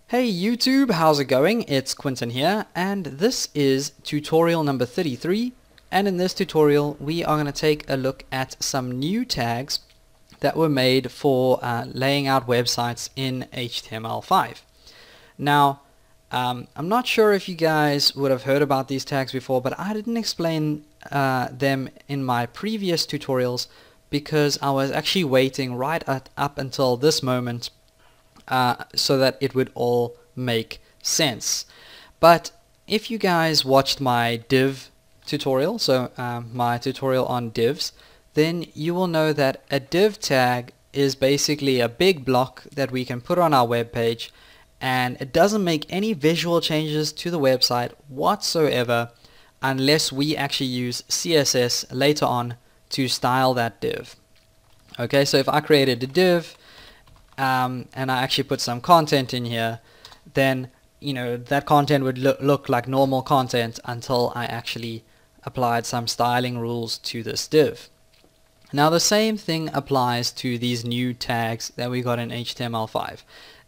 Hey YouTube, how's it going? It's Quinton here, and this is tutorial number 33, and in this tutorial we are going to take a look at some new tags that were made for laying out websites in HTML5. Now, I'm not sure if you guys would have heard about these tags before, but I didn't explain them in my previous tutorials because I was actually waiting up until this moment so that it would all make sense. But if you guys watched my div tutorial, so my tutorial on divs, then you will know that a div tag is basically a big block that we can put on our web page, and it doesn't make any visual changes to the website whatsoever unless we actually use CSS later on to style that div. Okay, so if I created a div and I actually put some content in here, then that content would look like normal content until I actually applied some styling rules to this div. Now the same thing applies to these new tags that we got in HTML5.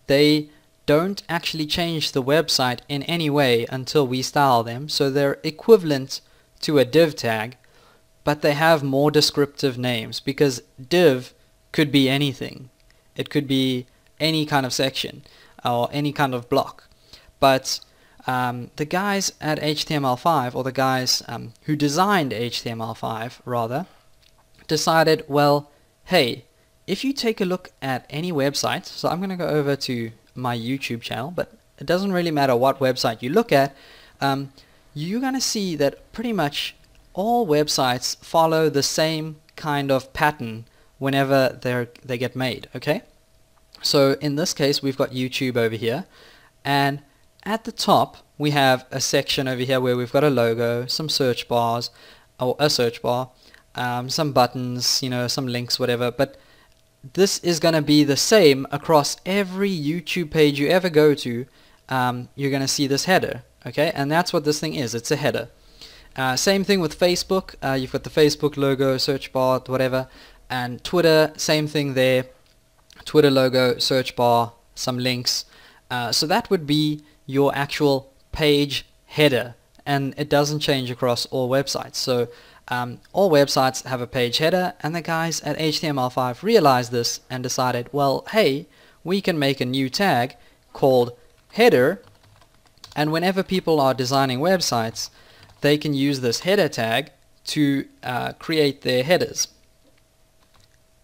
They don't actually change the website in any way until we style them, so they're equivalent to a div tag, but they have more descriptive names because div could be anything. It could be any kind of section or any kind of block. But the guys at HTML5, or the guys who designed HTML5 rather, decided, well, hey, if you take a look at any website, so I'm going to go over to my YouTube channel, but it doesn't really matter what website you look at, you're going to see that pretty much all websites follow the same kind of pattern whenever they get made. Okay, so in this case we've got YouTube over here, and at the top we have a section over here where we've got a logo, some search bars, or a search bar, some buttons, some links, whatever. But this is going to be the same across every YouTube page you ever go to. You're going to see this header, okay, and that's what this thing is. It's a header. Same thing with Facebook. You've got the Facebook logo, search bar, whatever. And Twitter, same thing there. Twitter logo, search bar, some links. So that would be your actual page header, and it doesn't change across all websites. So all websites have a page header, and the guys at HTML5 realized this and decided, well, hey, we can make a new tag called header, and whenever people are designing websites, they can use this header tag to create their headers.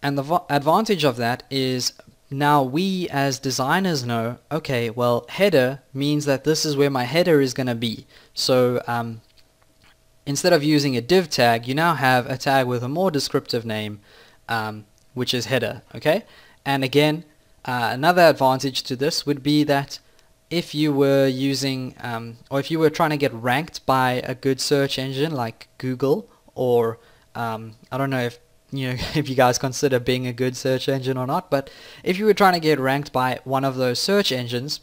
And the advantage of that is now we as designers know, okay, well, header means that this is where my header is going to be. So instead of using a div tag, you now have a tag with a more descriptive name, which is header. Okay, and again, another advantage to this would be that if you were using or if you were trying to get ranked by a good search engine like Google, or I don't know if if you guys consider being a good search engine or not, but if you were trying to get ranked by one of those search engines,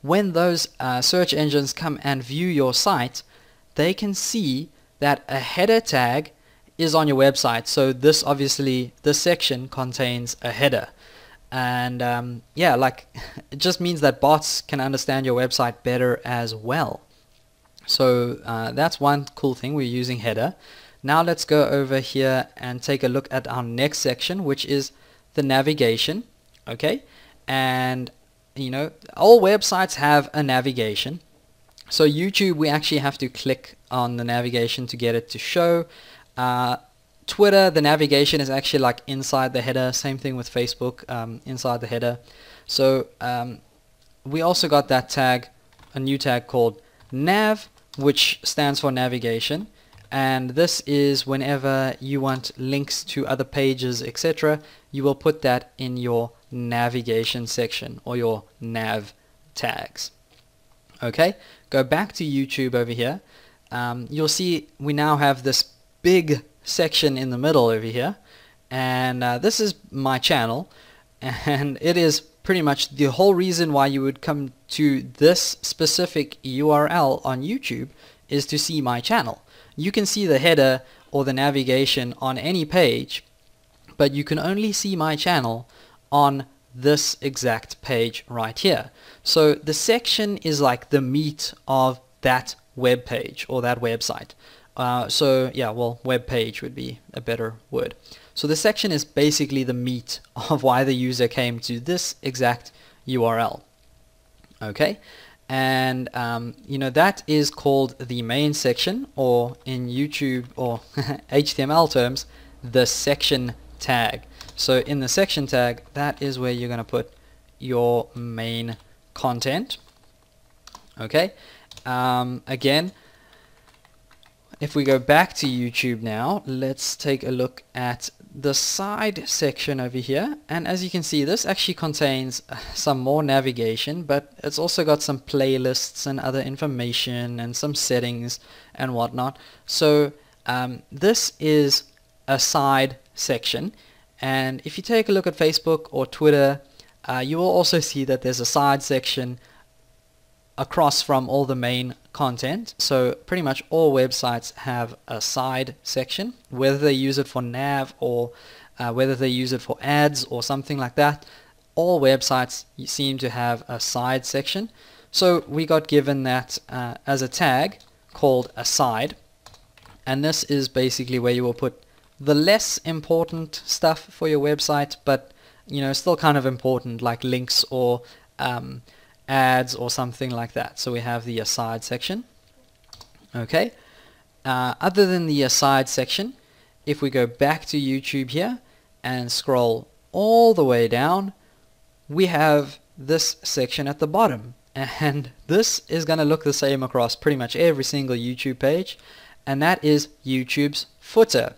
when those search engines come and view your site, they can see that a header tag is on your website. So this section contains a header, and yeah, like it just means that bots can understand your website better as well. So that's one cool thing. We're using header. Now let's go over here and take a look at our next section, which is the navigation. Okay, and all websites have a navigation. So YouTube, we actually have to click on the navigation to get it to show. Twitter, the navigation is actually like inside the header. Same thing with Facebook, inside the header. So we also got that tag, a new tag called nav, which stands for navigation. And this is whenever you want links to other pages, etc., you will put that in your navigation section or your nav tags. Okay, go back to YouTube over here. You'll see we now have this big section in the middle over here, and this is my channel, and it is pretty much the whole reason why you would come to this specific URL on YouTube is to see my channel. You can see the header or the navigation on any page, but you can only see my channel on this exact page right here. So the section is like the meat of that web page or that website. So yeah, well, web page would be a better word. So the section is basically the meat of why the user came to this exact URL. Okay, and you know, that is called the main section, or in YouTube or HTML terms, the section tag. So in the section tag, that is where you're going to put your main content. Okay, again, if we go back to YouTube now, let's take a look at the side section over here, and as you can see, this actually contains some more navigation, but it's also got some playlists and other information and some settings and whatnot. So this is a side section, and if you take a look at Facebook or Twitter, you will also see that there's a side section across from all the main content. So pretty much all websites have a side section, whether they use it for nav or whether they use it for ads or something like that. All websites seem to have a side section. So we got given that as a tag called a side, and this is basically where you will put the less important stuff for your website, but you know, still kind of important, like links or ads or something like that. So we have the aside section. Okay, other than the aside section, if we go back to YouTube here and scroll all the way down, we have this section at the bottom, and this is going to look the same across pretty much every single YouTube page, and that is YouTube's footer.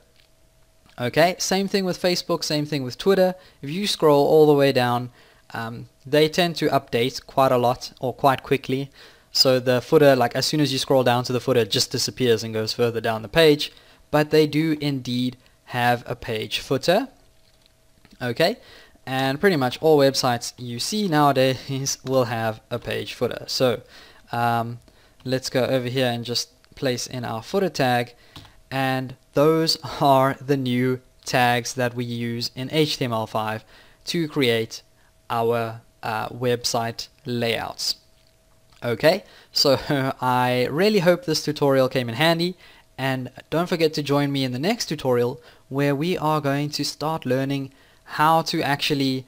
Okay, same thing with Facebook, same thing with Twitter. If you scroll all the way down, they tend to update quite a lot or quite quickly. So the footer, like as soon as you scroll down to the footer, it just disappears and goes further down the page. But they do indeed have a page footer. Okay, and pretty much all websites you see nowadays will have a page footer. So let's go over here and just place in our footer tag, and those are the new tags that we use in HTML5 to create our website layouts. Okay, so I really hope this tutorial came in handy, and don't forget to join me in the next tutorial where we are going to start learning how to actually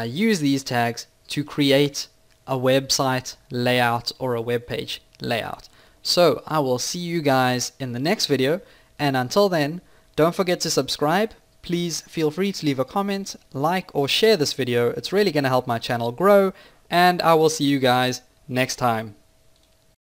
use these tags to create a website layout or a web page layout. So I will see you guys in the next video, and until then, don't forget to subscribe. Please feel free to leave a comment, like, or share this video. It's really going to help my channel grow, and I will see you guys next time.